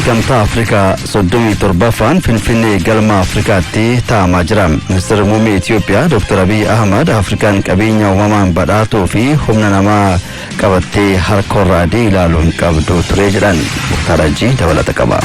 gamtaa Afrikaa soddomii torbaffaan Finfinnee galma Afrikaatti taa'amaa jira. Ministeerri muummee Itoophiyaa Dr. Abiy Ahmad Afrikaan qabeenya uumamaan badhaatuu fi humna namaa qabattee harka ilaaluun qabdu ture jedhan. Murtaadhaajii dabalata qaba.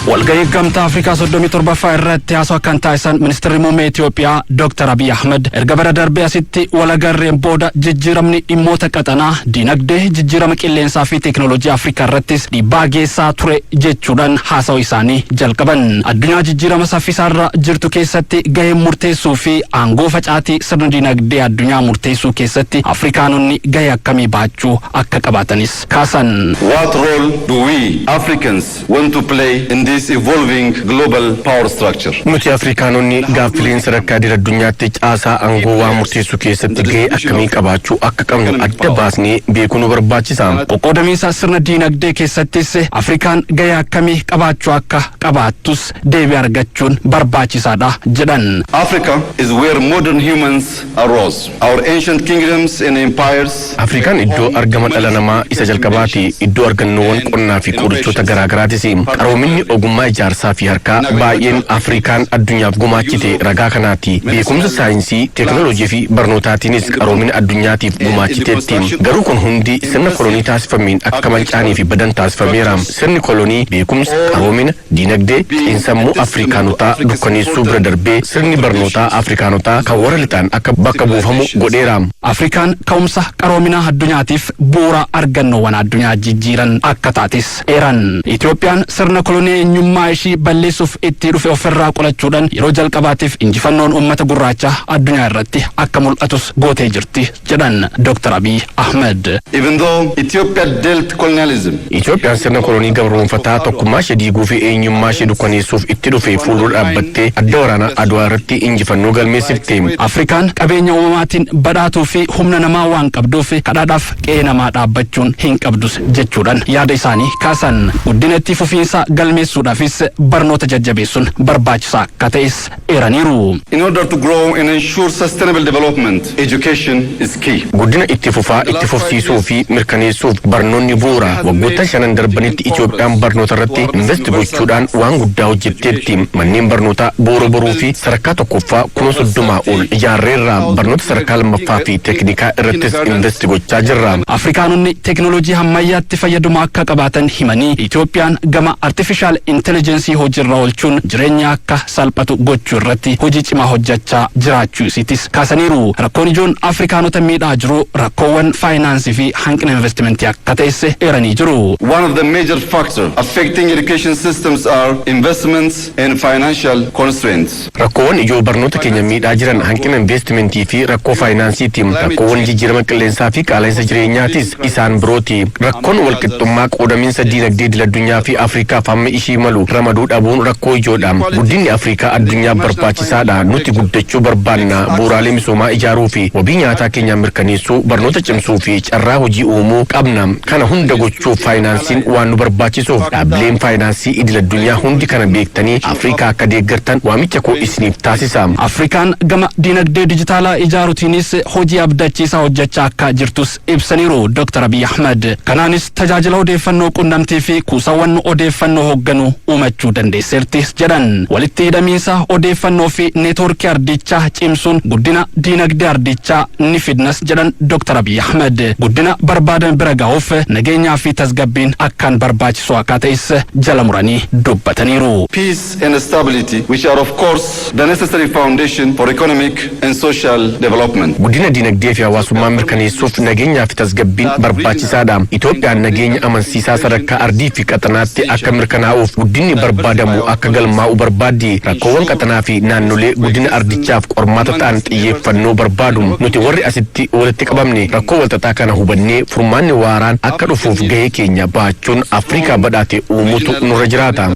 Walgahii gamtaa Afrikaa soddomii torbaffaa irratti haasawaa kan taasisan ministeerri muummee Itoophiyaa Dr. Abiy Ahmad erga bara darbee asitti walagarreen booda jijjiiramni dhimmoota qaxanaa dinagdee jijjiirama qilleensaa fi teekinooloojii Afrikaa irrattis dhiibbaa geessaa ture jechuudhaan haasawaa isaanii jalqaban. Addunyaa jijjiirama saffisaarra jirtu keessatti gahee murteessuu fi aangoo facaatii sirna dinagdee addunyaa murteessuu keessatti Afrikaanonni gahee akkamii baachuu akka qabaatanis kaasan. What role do we Africans want to play in this evolving global power structure? Nuti Afrikaanonni gaaffileen sadarkaa addunyaatti caasaa aangoo waa murteessuu keessatti gahee akkamii qabaachuu akka qabnu adda baasnee beekuu nu barbaachisa. Qoqqoodamiinsa sirna dinagdee keessattis Afrikaan gahee akkamii qabaachuu akka qabaattus deebii argachuun barbaachisaadha jedhan. Africa is where modern humans arose. Our ancient kingdoms and empires. Afrikaan iddoo argama dhala namaa isa jalqabaati. Iddoo argannoowwan qonnaa fi qorichoota garaagaraatis. Qaroominni ogummaa ijaarsaa fi harkaa baay'een Afrikaan addunyaaf gumaachite ragaa kanaati. Beekumsa saayinsii, teekinooloojii fi barnootaatiinis qaroomina addunyaatiif gumaachiteetti. Garuu kun hundi sirna kolonii taasifameen akka mancaanii fi badan taasifameera. Sirni kolonii beekumsa, qaroomina, dinagdee, xiinsammuu Afrikaanotaa dukkaneessuu bira darbee sirni barnootaa Afrikaanotaa kan warra lixaan akka bakka buufamu godheera. Afrikaan ka'umsa qaroominaa addunyaatiif bu'uura argannoowwan addunyaa jijjiiran akka taatis eeran. Itoophiyaan sirna kolonii eenyummaa ishii balleessuuf itti dhufe ofirraa qolachuudhaan yeroo jalqabaatiif injifannoon uummata gurraacha addunyaa irratti akka mul'atus gootee jirti jedhan Dr. Abiy Ahmed. Even though Ethiopia dealt colonialism, Itoophiyaan sirna kolonii gabroonfataa tokkummaa ishee diiguu fi eenyummaa ishee dukkaneessuuf itti dhufe fuuldura dhaabbattee adda waraanaa Adwaa irratti injifannoo galmeessifte. Afrikaan qabeenya uumamaatiin badhaatuu fi humna namaa waan qabduuf kadhaadhaaf qe'ee namaa dhaabbachuun hin qabdus jechuudhaan yaada isaanii kaasan. Guddina itti fufiinsa galmeessuudhaafis barnoota jajjabeessuun barbaachisaa akka ta'es eeraniiru. In order to grow and ensure sustainable development, education is key. Guddina itti fufaa itti fufsiisuu fi mirkaneessuuf barnoonni bu'uura. Waggoota 5 darbanitti Itoophiyaan barnoota irratti invest gochuudhaan waan guddaa hojjetteetti. Manneen barnootaa bu'uura boruu fi sadarkaa tokkoffaa 30,000 ol ijaarreerra. Barnoota sadarkaa lammaffaa fi teeknikaa irrattis invest gochaa jirra. Afrikaanonni teekinooloojii ammayyaatti fayyadamuu akka qabaatan himanii Itoophiyaan gama artificial intelligence hojiirra oolchuun jireenya akka salphatu gochuu irratti hojii cimaa hojjechaa jiraachuu isiitis kaasaniiru. Rakkoon ijoon Afrikaanota miidhaa jiru rakkoowwan faayinaansii fi hanqina investimentii akka ta'es eeranii jiru. One of the major factors affecting education systems are investments and financial constraints. Rakkoowwan ijoo barnoota keenya miidhaa jiran hanqina investimentii fi rakkoo faayinaansiiti. Rakkoowwan jijjiirama qilleensaa fi qaala'insa jireenyaatis isaan birooti. Rakkoon walqixxummaa qoodamiinsa dinagdee idil-addunyaa fi Afrikaaf hamma ishii malu ramaduu dhabuun rakkoo ijoodha. Guddinni Afrikaa addunyaaf barbaachisaadha. Nuti guddachuu barbaanna. Bu'uuraalee misoomaa ijaaruu fi wabii nyaataa keenya mirkaneessuu, barnoota cimsuu fi carraa hojii uumuu qabna. Kana hunda gochuuf faayinaansiin waan nu barbaachisuuf dhaabbileen faayinaansii idil-addunyaa hundi kana beektanii Afrikaa akka deeggartan waamicha koo isiniif taasisa. Afrikaan gama dinagdee dijitaalaa ijaaruutiinis hojii abdachiisaa hojjechaa akka jirtus ibsaniiru Dr. Abiy Ahmed. Kanaanis tajaajila odeeffannoo qunnamtii fi kuusawwan odeeffannoo hoogganuu uumachuu dandeesseerti jedhan. Walitti hidhamiinsa odeeffannoo fi neetwoorkii ardichaa cimsuun guddina dinagdee ardichaa ni fidnas jedhan Dr. Abiy Ahmed. Guddina barbaadan bira ga'uuf nageenyaa fi tasgabbiin akkaan barbaachisu akka ta'es jala muranii dubbataniiru. Peace and stability, which are of course the necessary foundation for economic and social development. Guddina dinagdee fi hawaasummaa mirkaneessuuf nageenyaa fi tasgabbiin barbaachisaadha. Itoophiyaan nageenya amansiisaa sadarkaa ardii fi qaxanaatti akka mirkanaa'uuf guddinni barbaadamu akka galmaa'u barbaaddi. Rakkoowwan qaxanaa fi naannolee guddina ardichaaf qormaata ta'an xiyyeeffannoo barbaadu. Nuti warri asitti walitti qabamne rakkoo walxaxaa kana hubannee furmaanni waaraan akka dhufuuf gahee keenya baachuun Afrikaa badhaate uumutu nurra jiraata.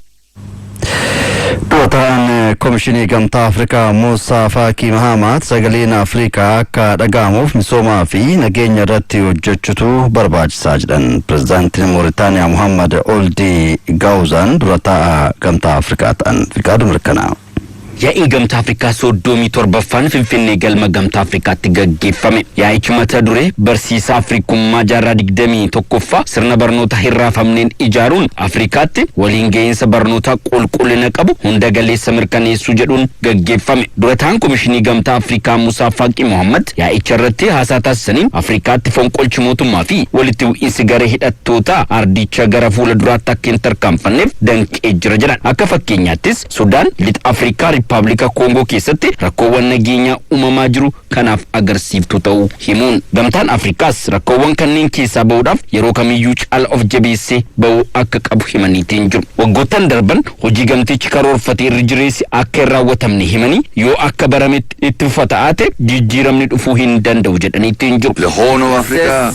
Dootaan Komishinii Gamtaa Afrikaa Muusaa Faakii Mahamat sagaleen Afrikaa akka dhaga'amuuf misoomaa fi nageenya irratti hojjechuutu barbaachisaa jedhan. Pirezidaantiin Mooritaaniyaa Muhammad Oldi Gaawuzaan dura taa'aa Gamtaa Afrikaa ta'an. Fiqaadu mirkanaa. Yaa'iin gamtaa Afrikaa soddomii torbaffaan Finfinnee galma gamtaa Afrikaatti gaggeeffame. Yaa'ichi mata duree barsiisa Afrikummaa jaarraa 21ffaa sirna barnoota hirraafamneen ijaaruun Afrikaatti waliin gahinsa barnoota qulqullina qabu hunda galeessa mirkaneessuu jedhuun gaggeeffame. Durataan Komishinii Gamtaa Afrikaa Musaa Faaqii Mohammad yaa'icha irratti haasaa taasisaniin Afrikaatti fonqolchi mootummaa fi walitti bu'iinsi garee hidhattoota ardicha gara fuula duraatti akka hin tarkaanfanneef danqee jira jedhan. Akka fakkeenyaattis Sudaan Lixa Afrikaa Riippaabilika Koongoo keessatti rakkoowwan nageenyaa uumamaa jiru kanaaf agarsiiftuu ta'uu himuun gamtaan Afrikaas rakkoowwan kanneen keessaa ba'uudhaaf yeroo kamiyyuu caala of jabeessee ba'uu akka qabu himaniitiin jiru. Waggoottan darban hojii gamtichi karoorfatee irra jireessi akka hin raawwatamne himanii yoo akka barametti itti fufa ta'aate jijjiiramni dhufuu hin danda'u jedhaniitiin jiru. The Horn of Africa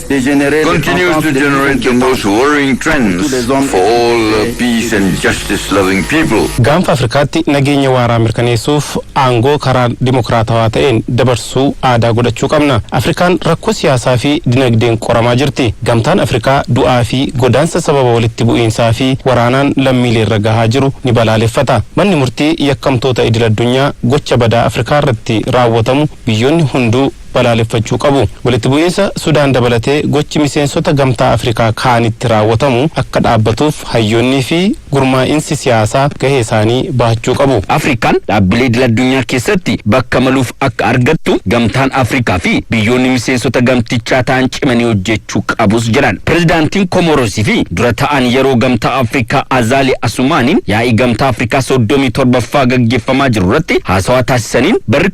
continues to generate the most worrying trends for all peace and justice loving people. Gaanfa Afrikaatti nageenya waaraa mirkaneessuuf aangoo karaa dimokiraatawaa ta'een dabarsuu aadaa godhachuu qabna. Afrikaan rakkoo siyaasaa fi dinagdeen qoramaa jirti. Gamtaan Afrikaa du'aa fi godaansa sababa walitti bu'iinsaa fi waraanaan lammiilee irra gahaa jiru ni balaaleffata. Manni murtii yakkamtoota idil addunyaa gocha badaa Afrikaa irratti raawwatamu biyyoonni hunduu balaaleffachuu qabu. Walitti bu'iinsa Sudaan dabalatee gochi miseensota gamtaa Afrikaa kaanitti raawwatamu akka dhaabbatuuf hayyoonnii fi gurmaa'insi siyaasaa gahee isaanii bahachuu qabu. Afrikaan dhaabbilee idil addunyaa keessatti bakka maluuf akka argattu gamtaan Afrikaa fi biyyoonni miseensota gamtichaa ta'an cimanii hojjechuu qabus jedhan. Pirezidaantiin Komorosii fi dura ta'an yeroo gamtaa Afrikaa Azali Asumaaniin yaa'ii gamtaa Afrikaa 37ffaa gaggeeffamaa jiru irratti haasawaa taasisaniin barri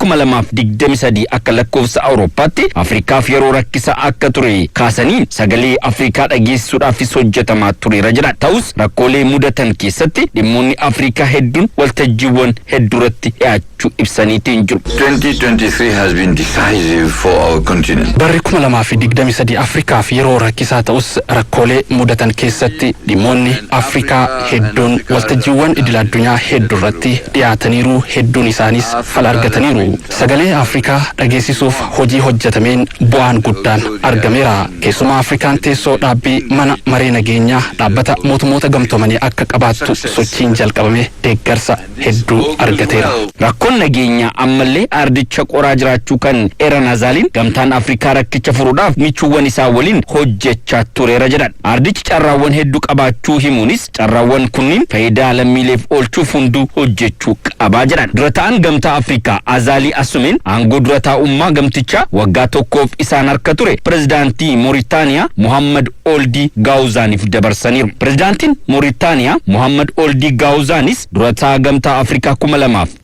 2023 akka lakkoofsa Awurooppaatti Afrikaaf yeroo rakkisaa akka ture kaasanii sagalee Afrikaa dhageessisuudhaafis hojjetamaa tureera jedhan. Ta'us rakkoolee mudatan keessatti dhimmoonni Afrikaa hedduun waltajjiiwwan hedduurratti dhiyaachuu ibsaniitiin jiru. 2023 has been decisive for our continent. Barri 2023 Afrikaaf yeroo rakkisaa ta'us rakkoolee mudatan keessatti dhimmoonni Afrikaa hedduun waltajjiiwwan idil addunyaa hedduurratti dhiyaataniiru, hedduun isaanis fala argataniiru. Sagalee Afrikaa dhageessisuuf hojii hojjetameen bu'aan guddaan argameera. Keessumaa Afrikaan teessoo dhaabbii mana maree nageenyaa dhaabbata mootummoota gamtoomanii akka qabaattu sochiin jalqabame deeggarsa hedduu argateera. Rakkoon nageenyaa ammallee ardicha qoraa jiraachuu kan eeran Azaaliin gamtaan Afrikaa rakkicha furuudhaaf michuuwwan isaa waliin hojjechaa tureera jedhan. Ardichi carraawwan hedduu qabaachuu himuunis carraawwan kunniin faayidaa lammiileef oolchuuf hunduu hojjechuu qabaa jedhan. Dura ta'an gamtaa Afrikaa Azaalii Asumeen aangoo dura taa'ummaa gamtichaa waggaa tokkoof isaan harka ture pirezidaantii Mooritaaniyaa Mohammad Ould Gaawuzaaniif dabarsaniiru. Pirezidaantiin Mooritaaniyaa Mohammad Ould Gaawuzaanis dura ta'aa gamtaa Afrikaa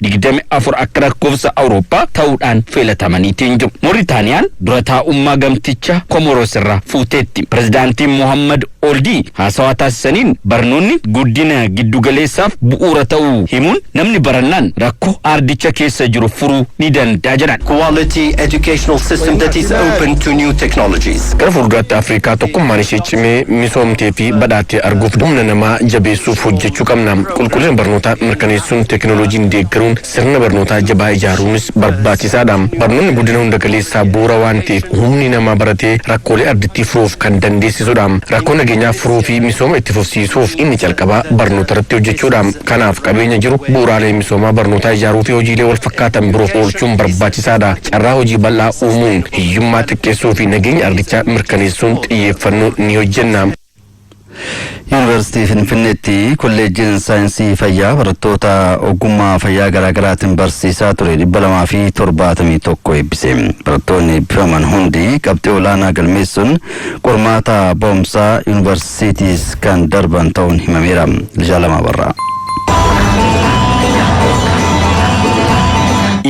2024 akka lakkoofsa Awurooppaa ta'uudhaan filatamaniitiin jiru. Mooritaaniyaan dura taa'ummaa gamtichaa Komoros irraa fuuteetti. Pirezidaantiin Mohammad Ould haasawaa taasisaniin barnoonni guddina giddugaleessaaf bu'uura ta'uu himuun namni barannaan rakkoo ardicha keessa jiru furuu ni danda'a jedhan. Quality educational system that is open to new technologies. Gara fuulduraatti Afrikaa tokkummaan ishee cimee misoomtee fi badhaatee arguuf humna namaa jabeessuuf hojjechuu qabna. Qulqullina barnootaa mirkaneessuun teekinooloojiin deeggaruun sirna barnootaa jabaa ijaaruunis barbaachisaadha. Barnoonni guddina hunda galeessaa bu'uura waan ta'eef humni namaa baratee rakkoolee ardittii furuuf kan dandeessisudha. Rakkoo nageenyaa furuu fi misooma itti fufsiisuuf inni jalqabaa barnoota irratti hojjechuudha. Kanaaf qabeenya jiru bu'uuraalee misoomaa barnootaa ijaaruu fi hojiilee wal fakkaatan biroof oolchuun barbaachisaadha. Carraa hojii bal'aa uumuun hiyyummaa xiqqeessuu fi nageenya ardichaa mirkaneessuun xiyyeeffannoo ni hojjenna. Yuunivarsiitii Finfinneetti kolleejjiin saayinsii fayyaa barattoota ogummaa fayyaa garaagaraatiin barsiisaa ture 271 eebbise. Barattoonni eebbifaman hundi qabxii olaanaa galmeessuun qormaata boomsaa yuunivarsiitiis kan darban ta'uun himameera. Jaalamaa Barraa.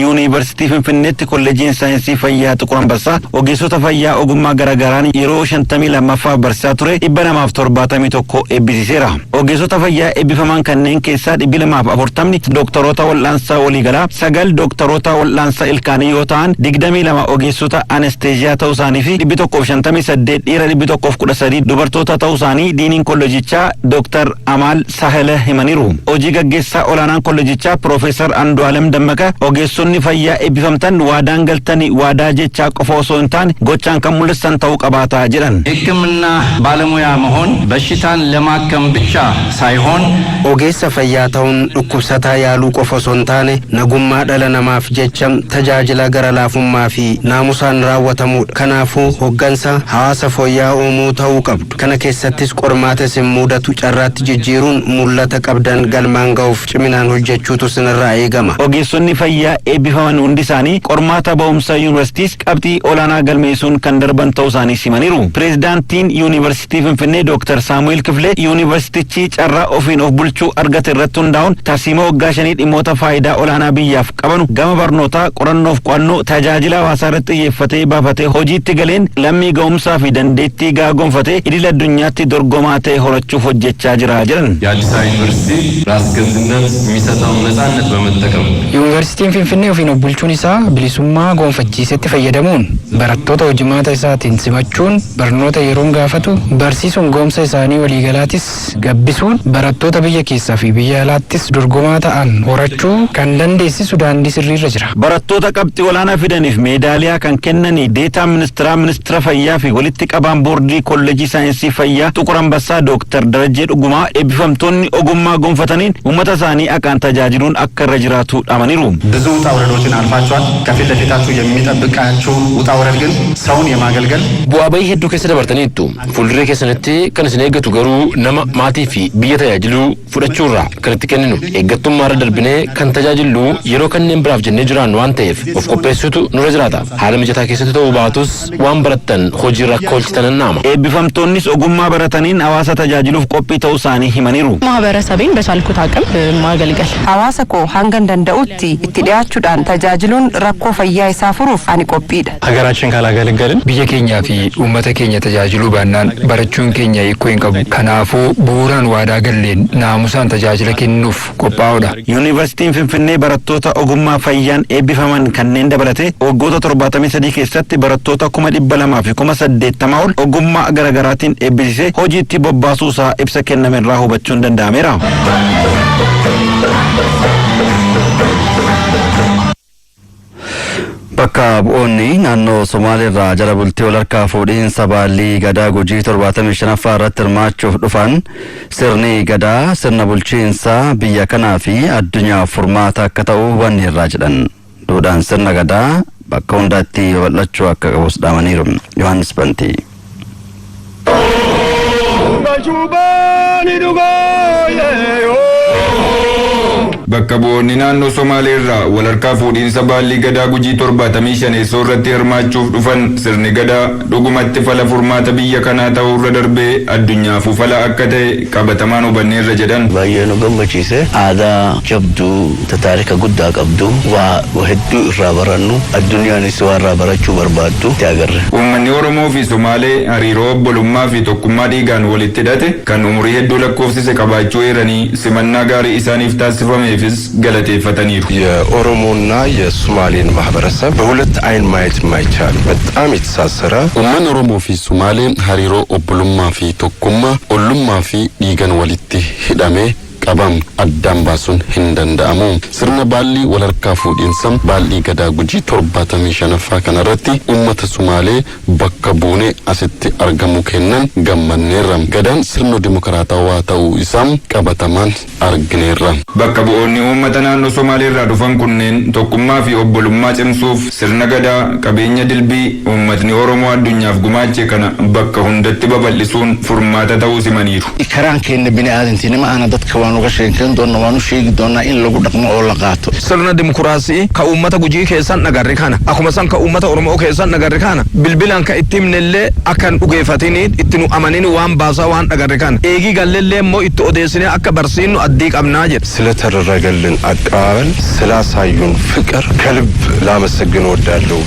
Yuunivarsiitii Finfinneetti kolleejjiin saayinsii fayyaa Xiquur Ambassaa ogeessota fayyaa ogummaa garaagaraan yeroo 52ffaa barsiisaa ture 271 eebbisiiseera. Ogeessota fayyaa eebbifaman kanneen keessaa 240 doktoroota wal'aansaa waliigalaa, 9 doktoroota wal'aansaa ilkaanii yoo ta'an 22 ogeessota anesteeziyaa ta'uu isaanii fi 158 dhiira 113 dubartoota ta'uu isaanii diiniin kolleejjichaa Dr. Amaal Sahele himaniiru. Hojii gaggeessaa olaanaan kolleejjichaa Profeesar Andu'aalem Dammaqaa ogeessonni ogeessonni fayyaa eebbifamtan waadaan galtanii waadaa jechaa qofa osoo hin taane gochaan kan mul'isan ta'uu qabaata jedhan. ሕክምና ባለሙያ መሆን በሽታን ለማከም ብቻ ሳይሆን ogeessa fayyaa ta'uun dhukkubsataa yaaluu qofa osoo hin taane nagummaa dhala namaaf jecham tajaajila gara laafummaa fi naamusaan raawwatamudha. Kanaafuu hoggansa hawaasa fooyya'aa uumuu ta'uu qabdu. Kana keessattis qormaata isin mudatu carraatti jijjiiruun mul'ata qabdan galmaan ga'uuf ciminaan hojjechuutu sinirraa eegama. Ogeessonni fayyaa eebbifaman hundi isaanii qormaata ba'umsa yuunivarsiitiis qabxii olaanaa galmeessuun kan darban ta'uu isaanii simaniiru. Pireezidaantiin yuunivarsiitii Finfinnee Dr. Saamu'eel Kifilee yuunivarsiitichi carraa ofiin of bulchuu argate irratti hundaa'uun tarsiimoo waggaa 5 dhimmoota faayidaa olaanaa biyyaaf qabanu gama barnootaa qorannoof qo'annoo tajaajila hawaasaa irratti xiyyeeffatee baafatee hojiitti galeen lammii ga'umsaa fi dandeettii gaaggonfatee idil addunyaatti dorgomaa ta'e horachuuf hojjechaa jira jedhan. የአዲስ አበባ ዩኒቨርሲቲ ራስ ገዝነት የሚሰጠውን ነፃነት በመጠቀም ዩኒቨርሲቲን ፊንፊኔ ofiin of bulchuun isaa bilisummaa gonfachiisetti fayyadamuun barattoota hojimaata isaatiin simachuun barnoota yeroon gaafatu barsiisuun ga'umsa isaanii waliigalaatis gabbisuun barattoota biyya keessaa fi biyya alaattis dorgomaa ta'an horachuu kan dandeessisu daandii sirriirra jira. Barattoota qabxii olaanaa fidaniif meedaaliyaa kan kennanii deetaa ministira fayyaa fi walitti qabaan boordii kolleejii saayinsii fayyaa Xuqur Ambassaa Dr. Darajjee Dhugumaa eebbifamtoonni ogummaa gonfataniin uummata isaanii akkaan tajaajiluun akka irra jiraatu dhaamaniiru. ብዙ ውጣ ውረዶችን አልፋችኋል። ከፊት ለፊታችሁ የሚጠብቃችሁ ውጣ ውረድ ግን ሰውን የማገልገል bu'aa bahii hedduu keessa dabartaniittu. Fuulduree keessanitti kan isin eeggatu garuu nama maatii fi biyya tajaajiluu fudhachuurraa kan itti kenninu eeggattummaarra darbinee kan tajaajilu yeroo kanneen biraaf jennee jiraannu waan ta'eef of qopheessutu nurra jiraata. Haala mijataa keessatti ta'uu baatus waan barattan hojiirra akka oolchitan naama. Eebbifamtoonnis ogummaa barataniin hawaasa tajaajiluuf qophii ta'uu isaanii himaniiru. ማህበረሰቤን በቻልኩት አቅም ማገልገል hawaasa koo hangan danda'utti itti dhiyaachuudhaan tajaajiluun rakkoo fayyaa isaa furuuf ani qophiidha. ሀገራችን ካላገለገልን biyya keenyaa fi uummata keenya tajaajiluu baannaan barachuun keenya hiikoo hin qabu. Kanaafuu bu'uuraan waadaa galleen naamusaan tajaajila kennuuf qophaa'uudha. Yuunivarsiitiin Finfinnee barattoota ogummaa fayyaan eebbifaman kanneen dabalate waggoota 73 keessatti barattoota 200,000 fi 80,000 ol ogummaa garaagaraatiin eebbisisee hojiitti bobbaasuu isaa ibsa kenname irraa hubachuun danda'ameera. Bakka bu'oonni naannoo Somaaliirraa jala bultii wal harkaa fuudhiinsa baallii gadaa Gujii 75ffaa irratti hirmaachuuf dhufan sirni gadaa sirna bulchiinsa biyya kanaa fi addunyaa furmaata akka ta'u hubanne irraa jedhan. Duudhaan sirna gadaa bakka hundaatti babal'achuu akka qabus dhaamaniiru. Yohaannis Bantii. Bakka bu'oonni naannoo Somaaliirraa wal harkaa fuudhiinsa baallii gadaa Gujii 75 irratti hirmaachuuf dhufan sirni gadaa dhugumatti fala furmaata biyya kanaa ta'uu irra darbee addunyaafuu fala akka ta'e qabatamaan hubanneerra jedhan. Baay'ee nu gammachiise. Aadaa jabduu taarika guddaa qabdu waa hedduu irraa barannu addunyaanis waa irraa barachuu barbaaddu itti agarre. Uummanni Oromoo fi Somaalee hariiroo obbolummaa fi tokkummaa dhiigaan walitti hidhate kan umurii hedduu lakkoofsise qabaachuu eeranii simannaa gaarii isaaniif taasifame ገለቴፈተኒሩ የኦሮሞና የሶማሌን ማህበረሰብ በሁለት አይን ማየት የማይቻል በጣም የተሳሰረ ኡመን ኦሮሞ ፊ ሶማሌ ሀሪሮ ኦብሉማ ፊ ቶኩማ ኦሉማ ፊ ዲገን ወሊቲ ሂዳሜ qabam addaan baasuun hin danda'amu. Sirna baallii wal harkaa fuudhiinsam baallii gadaa Gujii 75ffaa kanarratti uummata Sumaalee bakka buune asitti argamu kennan gammanneerra. Gadaan sirna dimokiraatawaa ta'uu isaa qabatamaan argineerra. Bakka bu'oonni uummata naannoo Somaaleerraa dhufan kunneen tokkummaa fi obbolummaa cimsuuf sirna gadaa qabeenya dilbii uummatni Oromoo addunyaaf gumaache kana bakka hundatti babal'isuun furmaata ta'uu simaniiru. Karaan keenya bini'aadantii nama ana dadka waan uga sheekan doona waan u sheegi doona in lagu dhaqmo oo la qaato. Sirna dimokiraasii ka uummata Gujii keessan nagarri kana akkuma san ka uummata Oromoo keessan nagarri kana bilbilaan ka itti himnellee akkan dhugeeffatanii itti nu amanin waan baasaa waan nagarri kana eegii galleellee immoo itti odeessinee akka barsiinu addii qabnaa jedhe. ስለተደረገልን አቀባበል ስላሳዩን ፍቅር ከልብ ላመሰግን ወዳለሁ።